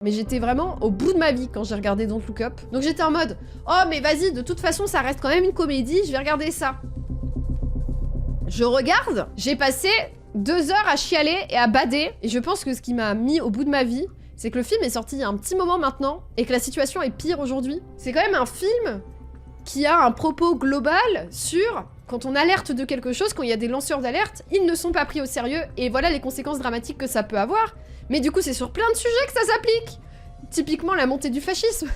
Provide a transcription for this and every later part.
Mais j'étais vraiment au bout de ma vie quand j'ai regardé Don't Look Up. Donc j'étais en mode, oh mais vas-y, de toute façon ça reste quand même une comédie, je vais regarder ça. Je regarde, j'ai passé 2 heures à chialer et à bader. Et je pense que ce qui m'a mis au bout de ma vie, c'est que le film est sorti il y a un petit moment maintenant et que la situation est pire aujourd'hui. C'est quand même un film qui a un propos global sur quand on alerte de quelque chose, quand il y a des lanceurs d'alerte, ils ne sont pas pris au sérieux et voilà les conséquences dramatiques que ça peut avoir. Mais du coup, c'est sur plein de sujets que ça s'applique. Typiquement la montée du fascisme.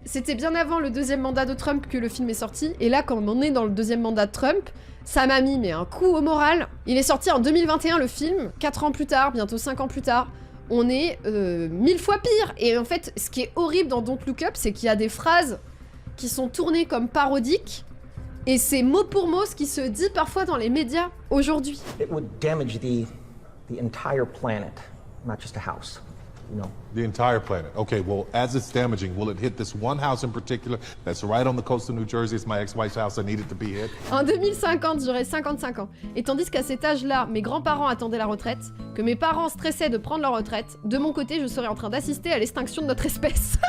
C'était bien avant le 2e mandat de Trump que le film est sorti, et là, quand on est dans le 2e mandat de Trump, ça m'a mis mais un coup au moral. Il est sorti en 2021, le film, 4 ans plus tard, bientôt 5 ans plus tard, on est 1000 fois pire. Et en fait, ce qui est horrible dans Don't Look Up, c'est qu'il y a des phrases qui sont tournées comme parodiques, et c'est mot pour mot ce qui se dit parfois dans les médias aujourd'hui. It would damage the entire planet, not just a house. No. The entire planet. Okay, well, as it's damaging, will it hit this one house in particular that's right on the coast of New Jersey? It's my ex-wife's house. I need it to be hit. En 2050, j'aurai 55 ans. Et tandis qu'à cet âge-là, mes grands-parents attendaient la retraite, que mes parents stressaient de prendre leur retraite, de mon côté, je serais en train d'assister à l'extinction de notre espèce.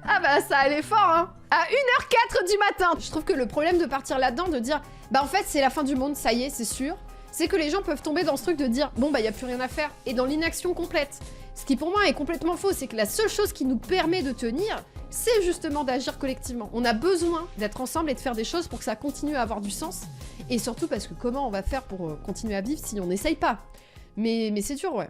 Ah bah ça allait fort, hein. À 1h04 du matin. Je trouve que le problème de partir là-dedans, de dire, bah en fait c'est la fin du monde, ça y est, c'est sûr, c'est que les gens peuvent tomber dans ce truc de dire, bon bah y a plus rien à faire, et dans l'inaction complète. Ce qui pour moi est complètement faux, c'est que la seule chose qui nous permet de tenir, c'est justement d'agir collectivement. On a besoin d'être ensemble et de faire des choses pour que ça continue à avoir du sens, et surtout parce que comment on va faire pour continuer à vivre si on n'essaye pas? Mais c'est dur, ouais.